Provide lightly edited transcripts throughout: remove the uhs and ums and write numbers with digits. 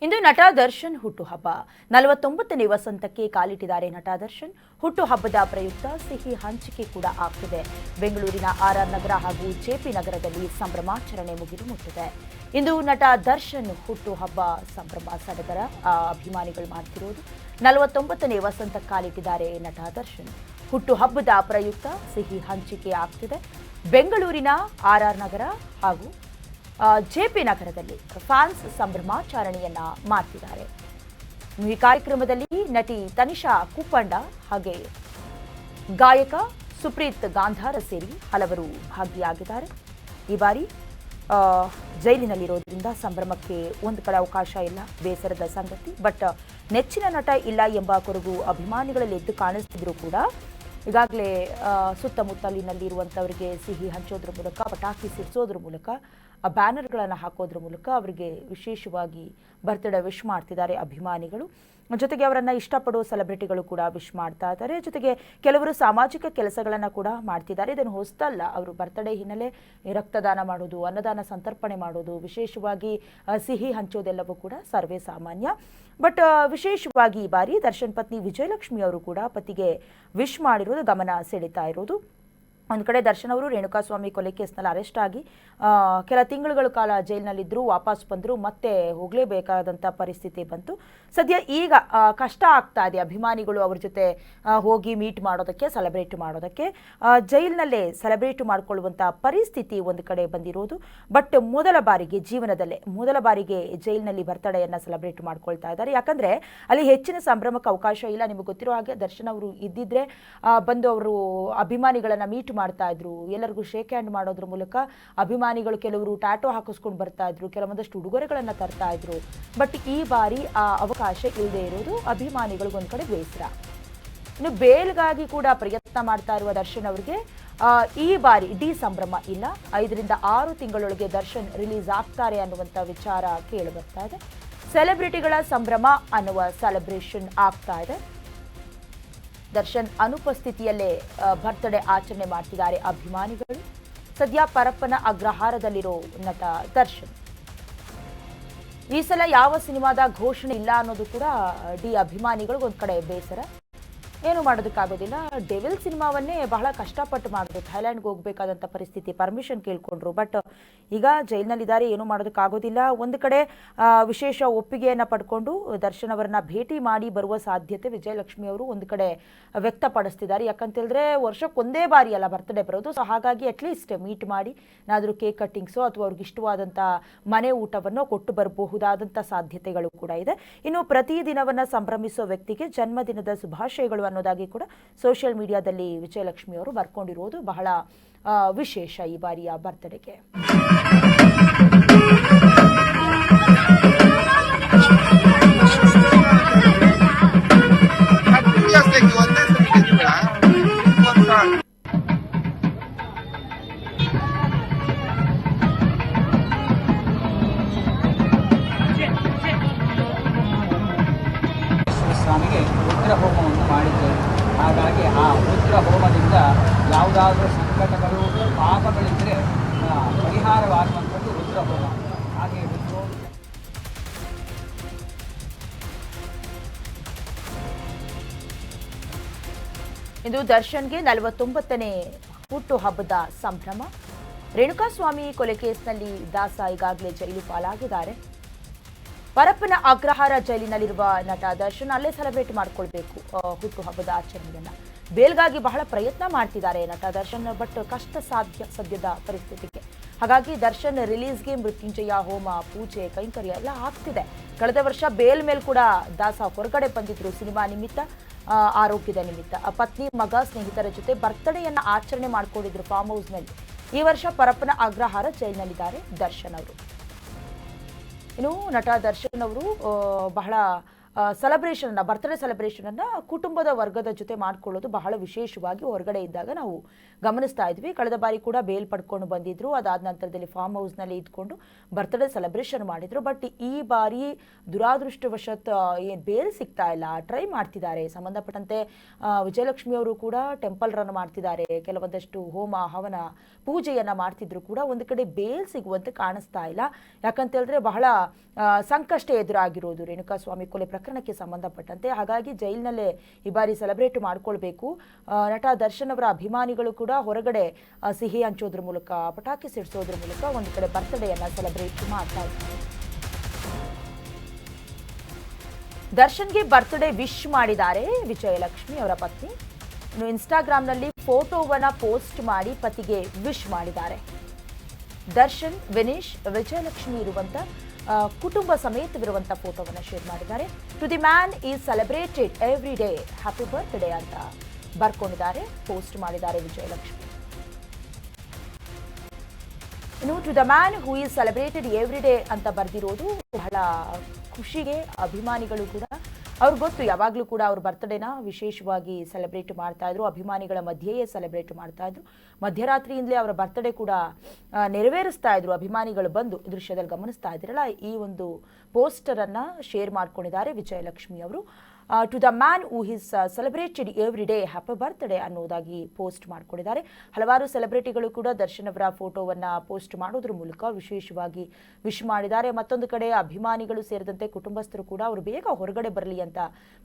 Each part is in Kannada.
ಇಂದು ನಟ ದರ್ಶನ್ ಹುಟ್ಟುಹಬ್ಬ 49ನೇ ವಸಂತಕ್ಕೆ ಕಾಲಿಟ್ಟಿದ್ದಾರೆ ನಟ ದರ್ಶನ್. ಹುಟ್ಟುಹಬ್ಬದ ಪ್ರಯುಕ್ತ ಸಿಹಿ ಹಂಚಿಕೆ ಕೂಡ ಆಗ್ತಿದೆ. ಬೆಂಗಳೂರಿನ ಆರ್ಆರ್ ನಗರ ಹಾಗೂ ಜೆಪಿ ನಗರದಲ್ಲಿ ಸಂಭ್ರಮಾಚರಣೆ ಮುಗಿದು ಮುಟ್ಟಿದೆ. ಇಂದು ನಟ ದರ್ಶನ್ ಹುಟ್ಟುಹಬ್ಬ ಸಂಭ್ರಮ ಸಡಗರ ಅಭಿಮಾನಿಗಳು ಮಾಡ್ತಿರೋದು. 49ನೇ ವಸಂತ ಕಾಲಿಟ್ಟಿದ್ದಾರೆ ನಟ ದರ್ಶನ್. ಹುಟ್ಟುಹಬ್ಬದ ಪ್ರಯುಕ್ತ ಸಿಹಿ ಹಂಚಿಕೆ ಆಗ್ತಿದೆ. ಬೆಂಗಳೂರಿನ ಆರ್ಆರ್ ನಗರ ಹಾಗೂ ಜೆಪಿ ನಗರದಲ್ಲಿ ಫ್ಯಾನ್ಸ್ ಸಂಭ್ರಮಾಚರಣೆಯನ್ನ ಮಾಡ್ತಿದ್ದಾರೆ. ಈ ಕಾರ್ಯಕ್ರಮದಲ್ಲಿ ನಟಿ ತನಿಷಾ ಕುಪ್ಪಂಡ ಹಾಗೆ ಗಾಯಕ ಸುಪ್ರೀತ್ ಗಾಂಧಾರ ಸೇರಿ ಹಲವರು ಭಾಗಿಯಾಗಿದ್ದಾರೆ. ಈ ಬಾರಿ ಜೈಲಿನಲ್ಲಿರೋದ್ರಿಂದ ಸಂಭ್ರಮಕ್ಕೆ ಒಂದು ಕಡೆ ಅವಕಾಶ ಇಲ್ಲ, ಬೇಸರದ ಸಂಗತಿ. ಬಟ್ ನೆಚ್ಚಿನ ನಟ ಇಲ್ಲ ಎಂಬ ಕೊರಗು ಅಭಿಮಾನಿಗಳಲ್ಲಿ ಎದ್ದು ಕಾಣಿಸ್ತಿದ್ರು ಕೂಡ ಈಗಾಗಲೇ ಸುತ್ತಮುತ್ತಲಿನಲ್ಲಿರುವಂಥವರಿಗೆ ಸಿಹಿ ಹಂಚೋದ್ರ ಮೂಲಕ, ಪಟಾಕಿ ಸಿಡಿಸೋದ್ರ ಮೂಲಕ, ಬ್ಯಾನರ್ಗಳನ್ನು ಹಾಕೋದ್ರ ಮೂಲಕ ಅವರಿಗೆ ವಿಶೇಷವಾಗಿ ಬರ್ತ್ಡೇ ವಿಶ್ ಮಾಡ್ತಿದ್ದಾರೆ ಅಭಿಮಾನಿಗಳು. ಜೊತೆಗೆ ಅವರನ್ನು ಇಷ್ಟಪಡೋ ಸೆಲೆಬ್ರಿಟಿಗಳು ಕೂಡ ವಿಶ್ ಮಾಡ್ತಾ ಇದ್ದಾರೆ. ಜೊತೆಗೆ ಕೆಲವರು ಸಾಮಾಜಿಕ ಕೆಲಸಗಳನ್ನು ಕೂಡ ಮಾಡ್ತಿದ್ದಾರೆ. ಇದನ್ನು ಹೊಸದಲ್ಲ, ಅವರು ಬರ್ತ್ಡೇ ಹಿನ್ನೆಲೆ ರಕ್ತದಾನ ಮಾಡೋದು, ಅನ್ನದಾನ ಸಂತರ್ಪಣೆ ಮಾಡೋದು, ವಿಶೇಷವಾಗಿ ಸಿಹಿ ಹಂಚೋದೆಲ್ಲವೂ ಕೂಡ ಸರ್ವೇ ಸಾಮಾನ್ಯ. ಬಟ್ ವಿಶೇಷವಾಗಿ ಈ ಬಾರಿ ದರ್ಶನ್ ಪತ್ನಿ ವಿಜಯಲಕ್ಷ್ಮಿ ಅವರು ಕೂಡ ಪತಿಗೆ ವಿಶ್ ಮಾಡಿರೋದು ಗಮನ ಸೆಳೀತಾ ಇರೋದು. ಒಂದು ಕಡೆ ದರ್ಶನ್ ಅವರು ರೇಣುಕಾಸ್ವಾಮಿ ಕೊಲೆ ಕೇಸ್ನಲ್ಲಿ ಅರೆಸ್ಟ್ ಆಗಿ ಕೆಲ ತಿಂಗಳುಗಳ ಕಾಲ ಜೈಲಿನಲ್ಲಿದ್ದರು, ವಾಪಸ್ ಬಂದರು, ಮತ್ತೆ ಹೋಗಲೇಬೇಕಾದಂಥ ಪರಿಸ್ಥಿತಿ ಬಂತು. ಸದ್ಯ ಈಗ ಕಷ್ಟ ಆಗ್ತಾ ಇದೆ ಅಭಿಮಾನಿಗಳು ಅವ್ರ ಜೊತೆ ಹೋಗಿ ಮೀಟ್ ಮಾಡೋದಕ್ಕೆ, ಸೆಲೆಬ್ರೇಟ್ ಮಾಡೋದಕ್ಕೆ. ಜೈಲಿನಲ್ಲೇ ಸೆಲೆಬ್ರೇಟ್ ಮಾಡಿಕೊಳ್ಳುವಂಥ ಪರಿಸ್ಥಿತಿ ಒಂದು ಕಡೆ ಬಂದಿರೋದು. ಬಟ್ ಮೊದಲ ಬಾರಿಗೆ ಜೀವನದಲ್ಲೇ ಮೊದಲ ಬಾರಿಗೆ ಜೈಲಿನಲ್ಲಿ ಬರ್ತ್ಡೇಯನ್ನು ಸೆಲೆಬ್ರೇಟ್ ಮಾಡ್ಕೊಳ್ತಾ ಇದ್ದಾರೆ. ಯಾಕಂದರೆ ಅಲ್ಲಿ ಹೆಚ್ಚಿನ ಸಂಭ್ರಮಕ್ಕೆ ಅವಕಾಶ ಇಲ್ಲ. ನಿಮಗೆ ಗೊತ್ತಿರೋ ಹಾಗೆ ದರ್ಶನ್ ಅವರು ಇದ್ದಿದ್ರೆ ಬಂದು ಅವರು ಅಭಿಮಾನಿಗಳನ್ನು ಮೀಟ್ ಮಾಡ್ತಾ ಇದ್ರು, ಎಲ್ಲರಿಗೂ ಶೇಕ್ ಹ್ಯಾಂಡ್ ಮಾಡೋದ್ರ ಮೂಲಕ ಅಭಿಮಾನಿಗಳು ಕೆಲವರು ಟ್ಯಾಟೋ ಹಾಕಿಸ್ಕೊಂಡು ಬರ್ತಾ ಇದ್ರು, ಕೆಲವೊಂದಷ್ಟು ಉಡುಗೊರೆಗಳನ್ನು ತರ್ತಾ ಇದ್ರು. ಬಟ್ ಈ ಬಾರಿ ಆ ಅವಕಾಶ ಇಲ್ಲದೆ ಇರೋದು ಅಭಿಮಾನಿಗಳಿಗೊಂದು ಕಡೆ ಬೇಸರ. ಇನ್ನು ಬೇಲ್ಗಾಗಿ ಕೂಡ ಪ್ರಯತ್ನ ಮಾಡ್ತಾ ಇರುವ ದರ್ಶನ್ ಅವರಿಗೆ ಈ ಬಾರಿ ಇಡೀ ಸಂಭ್ರಮ ಇಲ್ಲ. 5 ರಿಂದ 6 ತಿಂಗಳೊಳಗೆ ದರ್ಶನ್ ರಿಲೀಸ್ ಆಗ್ತಾರೆ ಅನ್ನುವಂಥ ವಿಚಾರ ಕೇಳಿ ಬರ್ತಾ ಇದೆ. ಸೆಲೆಬ್ರಿಟಿಗಳ ಸಂಭ್ರಮ ಅನ್ನುವ ಸೆಲೆಬ್ರೇಷನ್ ಆಗ್ತಾ ಇದೆ. ದರ್ಶನ್ ಅನುಪಸ್ಥಿತಿಯಲ್ಲೇ ಬರ್ತ್ಡೇ ಆಚರಣೆ ಮಾಡ್ತಿದ್ದಾರೆ ಅಭಿಮಾನಿಗಳು. ಸದ್ಯ ಪರಪ್ಪನ ಅಗ್ರಹಾರದಲ್ಲಿರೋ ನಟ ದರ್ಶನ್. ಈ ಸಲ ಯಾವ ಸಿನಿಮಾದ ಘೋಷಣೆ ಇಲ್ಲ ಅನ್ನೋದು ಕೂಡ ಅಭಿಮಾನಿಗಳಿಗೆ ಒಂದು ಕಡೆ ಬೇಸರ. ಏನು ಮಾಡೋದಕ್ಕಾಗೋದಿಲ್ಲ. ಡೆವಿಲ್ ಸಿನಿಮಾವನ್ನೇ ಬಹಳ ಕಷ್ಟಪಟ್ಟು ಮಾಡಿದ್ರು, ಥೈಲ್ಯಾಂಡ್ಗೆ ಹೋಗಬೇಕಾದಂಥ ಪರಿಸ್ಥಿತಿ, ಪರ್ಮಿಷನ್ ಕೇಳಿಕೊಂಡ್ರು. ಬಟ್ ಈಗ ಜೈಲಿನಲ್ಲಿದ್ದಾರೆ, ಏನು ಮಾಡೋದಕ್ಕಾಗೋದಿಲ್ಲ. ಒಂದು ಕಡೆ ವಿಶೇಷ ಒಪ್ಪಿಗೆಯನ್ನು ಪಡ್ಕೊಂಡು ದರ್ಶನ್ ಅವರನ್ನ ಭೇಟಿ ಮಾಡಿ ಬರುವ ಸಾಧ್ಯತೆ ವಿಜಯಲಕ್ಷ್ಮಿ ಅವರು ಒಂದು ಕಡೆ ವ್ಯಕ್ತಪಡಿಸ್ತಿದ್ದಾರೆ. ಯಾಕಂತೇಳಿದ್ರೆ ವರ್ಷಕ್ಕೊಂದೇ ಬಾರಿ ಅಲ್ಲ ಬರ್ತ್ಡೇ ಬರೋದು. ಸೊ ಹಾಗಾಗಿ ಅಟ್ಲೀಸ್ಟ್ ಮೀಟ್ ಮಾಡಿ ಏನಾದರೂ ಕೇಕ್ ಕಟ್ಟಿಂಗ್ಸೋ ಅಥವಾ ಅವ್ರಿಗೆ ಇಷ್ಟವಾದಂಥ ಮನೆ ಊಟವನ್ನು ಕೊಟ್ಟು ಬರಬಹುದಾದಂಥ ಸಾಧ್ಯತೆಗಳು ಕೂಡ ಇದೆ. ಇನ್ನು ಪ್ರತಿದಿನವನ್ನು ಸಂಭ್ರಮಿಸೋ ವ್ಯಕ್ತಿಗೆ ಜನ್ಮದಿನದ ಶುಭಾಶಯಗಳು ಅನ್ನೋದಾಗಿ ಕೂಡ ಸೋಷಿಯಲ್ ಮೀಡಿಯಾದಲ್ಲಿ ವಿಜಯಲಕ್ಷ್ಮಿ ಅವರು ಬರ್ಕೊಂಡಿರುವುದು ಬಹಳ ವಿಶೇಷ ಈ ಬಾರಿಯ ಬರ್ತ್ಡೇಗೆ. ಸ್ವಾಮಿಗೆ ರುದ್ರ ಹೋಮವನ್ನು ಮಾಡಿದ್ದೇವೆ. ಹಾಗಾಗಿ ಆ ರುದ್ರ ಹೋಮದಿಂದ ಯಾವುದಾದ್ರೂ ಸಂಕಟಗಳು, ಪಾಪಗಳಿದ್ದರೆ ಪರಿಹಾರವಾಗುವಂಥದ್ದು ರುದ್ರ ಹೋಮ. ಹಾಗೆ ಇಂದು ದರ್ಶನ್ಗೆ 49ನೇ ಹುಟ್ಟುಹಬ್ಬದ ಸಂಭ್ರಮ. ರೇಣುಕಾಸ್ವಾಮಿ ಕೊಲೆ ಕೇಸ್ನಲ್ಲಿ ದಾಸ ಈಗಾಗಲೇ ಜೈಲು ಪಾಲಾಗಿದ್ದಾರೆ. ಪರಪ್ಪನ ಅಗ್ರಹಾರ ಜೈಲಿನಲ್ಲಿರುವ ನಟ ದರ್ಶನ್ ಅಲ್ಲೇ ಸೆಲೆಬ್ರೇಟ್ ಮಾಡ್ಕೊಳ್ಬೇಕು ಹುಟ್ಟುಹಬ್ಬದ ಆಚರಣೆಯನ್ನ. ಬೇಲ್ಗಾಗಿ ಬಹಳ ಪ್ರಯತ್ನ ಮಾಡ್ತಿದ್ದಾರೆ ನಟ ದರ್ಶನ್. ಬಟ್ ಕಷ್ಟ ಸದ್ಯದ ಪರಿಸ್ಥಿತಿಗೆ. ಹಾಗಾಗಿ ದರ್ಶನ್ ರಿಲೀಸ್ಗೆ ಮೃತ್ಯುಂಜಯ ಹೋಮ, ಪೂಜೆ, ಕೈಂಕರ್ಯ ಎಲ್ಲ ಆಗ್ತಿದೆ. ಕಳೆದ ವರ್ಷ ಬೇಲ್ ಮೇಲೆ ಕೂಡ ದಾಸ ಹೊರಗಡೆ ಬಂದಿದ್ರು ಸಿನಿಮಾ ನಿಮಿತ್ತ, ಆರೋಗ್ಯದ ನಿಮಿತ್ತ. ಪತ್ನಿ, ಮಗ, ಸ್ನೇಹಿತರ ಜೊತೆ ಬರ್ತ್ಡೇಯನ್ನ ಆಚರಣೆ ಮಾಡ್ಕೊಂಡಿದ್ರು ಫಾರ್ಮ್ ಹೌಸ್ನಲ್ಲಿ. ಈ ವರ್ಷ ಪರಪ್ಪನ ಅಗ್ರಹಾರ ಜೈಲಿನಲ್ಲಿದ್ದಾರೆ ದರ್ಶನ್ ಅವರು. ಇನ್ನು ನಟ ದರ್ಶನ್ ಅವರು ಬಹಳ ಸೆಲೆಬ್ರೇಷನನ್ನು ಬರ್ತ್ಡೇ ಸೆಲೆಬ್ರೇಷನನ್ನು ಕುಟುಂಬದ ವರ್ಗದ ಜೊತೆ ಮಾಡ್ಕೊಳ್ಳೋದು ಬಹಳ ವಿಶೇಷವಾಗಿ ಹೊರಗಡೆ ಇದ್ದಾಗ ನಾವು ಗಮನಿಸ್ತಾ ಇದ್ವಿ. ಕಳೆದ ಬಾರಿ ಕೂಡ ಬೇಲ್ ಪಡ್ಕೊಂಡು ಬಂದಿದ್ರು, ಅದಾದ ನಂತರದಲ್ಲಿ ಫಾರ್ಮ್ ಹೌಸ್ನಲ್ಲಿ ಇದ್ಕೊಂಡು ಬರ್ತ್ಡೇ ಸೆಲೆಬ್ರೇಷನ್ ಮಾಡಿದ್ರು. ಬಟ್ ಈ ಬಾರಿ ದುರಾದೃಷ್ಟವಶತ್ ಬೇಲ್ ಸಿಗ್ತಾ ಇಲ್ಲ, ಟ್ರೈ ಮಾಡ್ತಿದ್ದಾರೆ. ಸಂಬಂಧಪಟ್ಟಂತೆ ವಿಜಯಲಕ್ಷ್ಮಿ ಅವರು ಕೂಡ ಟೆಂಪಲ್ ರನ್ ಮಾಡ್ತಿದ್ದಾರೆ, ಕೆಲವೊಂದಷ್ಟು ಹೋಮ ಹವನ ಪೂಜೆಯನ್ನ ಮಾಡ್ತಿದ್ರು ಕೂಡ ಒಂದು ಕಡೆ ಬೇಲ್ ಸಿಗುವಂತೆ ಕಾಣಿಸ್ತಾ ಇಲ್ಲ. ಯಾಕಂತ ಹೇಳಿದ್ರೆ ಬಹಳ ಸಂಕಷ್ಟ ಎದುರಾಗಿರೋದು ರೇಣುಕಾಸ್ವಾಮಿ ಕೊಲೆ ಪ್ರಕರಣಕ್ಕೆ ಸಂಬಂಧಪಟ್ಟಂತೆ. ಹಾಗಾಗಿ ಜೈಲಿನಲ್ಲೇ ಈ ಬಾರಿ ಸೆಲೆಬ್ರೇಟ್ ಮಾಡ್ಕೊಳ್ಬೇಕು. ನಟ ದರ್ಶನ್ ಅವರ ಅಭಿಮಾನಿಗಳು ಕೂಡ ಹೊರಗಡೆ ಸಿಹಿ ಹಂಚೋದ್ರ ಮೂಲಕ, ಪಟಾಕಿ ಸಿಡಿಸೋದ್ರ ಮೂಲಕ ಒಂದು ಕಡೆ ಬರ್ತ್ಡೇಯನ್ನ ಸೆಲೆಬ್ರೇಟ್ ಮಾಡ್ತಾ ಇದ್ದಾರೆ. ದರ್ಶನ್ಗೆ ಬರ್ತ್ಡೇ ವಿಶ್ ಮಾಡಿದ್ದಾರೆ ವಿಜಯಲಕ್ಷ್ಮಿ ಅವರ ಪತ್ನಿ. ಇನ್ನು ಇನ್ಸ್ಟಾಗ್ರಾಂನಲ್ಲಿ ಫೋಟೋವನ್ನ ಪೋಸ್ಟ್ ಮಾಡಿ ಪತಿಗೆ ವಿಶ್ ಮಾಡಿದ್ದಾರೆ. ದರ್ಶನ್, ವಿನೀಶ್, ವಿಜಯಲಕ್ಷ್ಮಿ ಇರುವಂತ ಕುಟುಂಬ ಸಮೇತವಿರುವಂತ ಫೋಟೋವನ್ನು ಶೇರ್ ಮಾಡಿದ್ದಾರೆ. To the man is celebrated every day, happy birthday ಅಂತ ಬರ್ಕೊಂಡಿದ್ದಾರೆ, ಪೋಸ್ಟ್ ಮಾಡಿದ್ದಾರೆ ವಿಜಯಲಕ್ಷ್ಮಿ. ಇನ್ನು to the man who is celebrated every day ಅಂತ ಬರೆದಿರೋದು ಬಹಳ ಖುಷಿಗೆ ಅಭಿಮಾನಿಗಳು ಕೂಡ. ಅವ್ರಿಗೆ ಗೊತ್ತು ಯಾವಾಗಲೂ ಕೂಡ ಅವ್ರ ಬರ್ತ್ಡೇನ ವಿಶೇಷವಾಗಿ ಸೆಲೆಬ್ರೇಟ್ ಮಾಡ್ತಾ ಇದ್ರು, ಅಭಿಮಾನಿಗಳ ಮಧ್ಯೆಯೇ ಸೆಲೆಬ್ರೇಟ್ ಮಾಡ್ತಾ ಇದ್ರು. ಮಧ್ಯರಾತ್ರಿಯಿಂದಲೇ ಅವರ ಬರ್ತ್ಡೇ ಕೂಡ ನೆರವೇರಿಸ್ತಾ ಇದ್ರು. ಅಭಿಮಾನಿಗಳು ಬಂದು ದೃಶ್ಯದಲ್ಲಿ ಗಮನಿಸ್ತಾ ಇದ್ರಲ್ಲ, ಈ ಒಂದು ಪೋಸ್ಟರ್ ಅನ್ನ ಶೇರ್ ಮಾಡ್ಕೊಂಡಿದ್ದಾರೆ ವಿಜಯಲಕ್ಷ್ಮಿ ಅವರು. To the man who is celebrated every day, happy birthday ಅನ್ನೋದಾಗಿ ಪೋಸ್ಟ್ ಮಾಡ್ಕೊಂಡಿದ್ದಾರೆ. ಹಲವಾರು ಸೆಲೆಬ್ರಿಟಿಗಳು ಕೂಡ ದರ್ಶನ್ ಅವರ ಫೋಟೋವನ್ನ ಪೋಸ್ಟ್ ಮಾಡೋದ್ರ ಮೂಲಕ ವಿಶೇಷವಾಗಿ ವಿಶ್ ಮಾಡಿದ್ದಾರೆ. ಮತ್ತೊಂದು ಕಡೆ ಅಭಿಮಾನಿಗಳು ಸೇರಿದಂತೆ ಕುಟುಂಬಸ್ಥರು ಕೂಡ ಅವರು ಬೇಗ ಹೊರಗಡೆ ಬರಲಿ ಅಂತ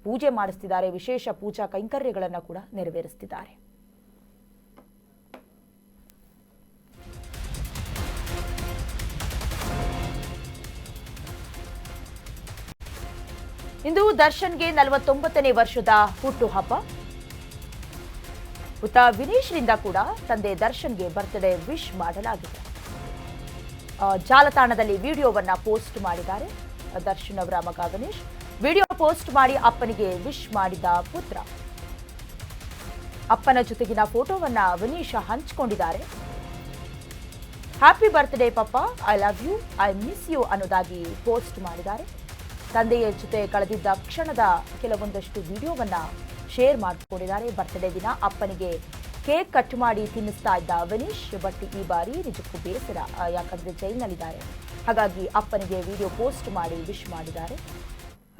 ಪೂಜೆ ಮಾಡಿಸ್ತಿದ್ದಾರೆ, ವಿಶೇಷ ಪೂಜಾ ಕೈಂಕರ್ಯಗಳನ್ನು ಕೂಡ ನೆರವೇರಿಸ್ತಿದ್ದಾರೆ. ಇಂದು ದರ್ಶನ್ಗೆ 49ನೇ ವರ್ಷದ ಹುಟ್ಟುಹಬ್ಬ. ಪುಟ ವಿನೀಶ್ರಿಂದ ಕೂಡ ತಂದೆ ದರ್ಶನ್ಗೆ ಬರ್ತ್ಡೇ ವಿಶ್ ಮಾಡಲಾಗಿದೆ. ಜಾಲತಾಣದಲ್ಲಿ ವಿಡಿಯೋವನ್ನ ಪೋಸ್ಟ್ ಮಾಡಿದ್ದಾರೆ ದರ್ಶನ್ ಅವರ ಮಗ ವಿನೀಶ್. ವಿಡಿಯೋ ಪೋಸ್ಟ್ ಮಾಡಿ ಅಪ್ಪನಿಗೆ ವಿಶ್ ಮಾಡಿದ ಪುತ್ರ. ಅಪ್ಪನ ಜೊತೆಗಿನ ಫೋಟೋವನ್ನ ವಿನೀಶ್ ಹಂಚಿಕೊಂಡಿದ್ದಾರೆ. Happy birthday papa, I love you, I miss you ಅನ್ನೋದಾಗಿ ಪೋಸ್ಟ್ ಮಾಡಿದ್ದಾರೆ. ತಂದೆಯ ಜೊತೆ ಕಳೆದಿದ್ದ ಕ್ಷಣದ ಕೆಲವೊಂದಷ್ಟು ವಿಡಿಯೋವನ್ನ ಶೇರ್ ಮಾಡಿಕೊಂಡಿದ್ದಾರೆ. ಬರ್ತ್ಡೇ ದಿನ ಅಪ್ಪನಿಗೆ ಕೇಕ್ ಕಟ್ ಮಾಡಿ ತಿನ್ನಿಸ್ತಾ ಇದ್ದ ವಿನೀಶ್. ಬಟ್ ಈ ಬಾರಿ ನಿಜಕ್ಕೂ ಬೇಸರ, ಯಾಕಂದ್ರೆ ಜೈಲಿನಲ್ಲಿದ್ದಾರೆ. ಹಾಗಾಗಿ ಅಪ್ಪನಿಗೆ ವಿಡಿಯೋ ಪೋಸ್ಟ್ ಮಾಡಿ ವಿಶ್ ಮಾಡಿದ್ದಾರೆ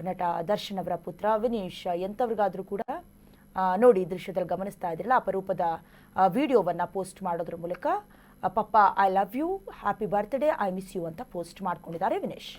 ನಟ ದರ್ಶನ್ ಅವರ ಪುತ್ರ ವಿನೀಶ್. ಎಂಥವ್ರಿಗಾದ್ರೂ ಕೂಡ ನೋಡಿ ದೃಶ್ಯದಲ್ಲಿ ಗಮನಿಸ್ತಾ ಇದ್ರಲ್ಲ, ಅಪರೂಪದ ವಿಡಿಯೋವನ್ನ ಪೋಸ್ಟ್ ಮಾಡೋದ್ರ ಮೂಲಕ papa I love you, happy birthday, I miss you ಅಂತ ಪೋಸ್ಟ್ ಮಾಡ್ಕೊಂಡಿದ್ದಾರೆ ವಿನೀಶ್.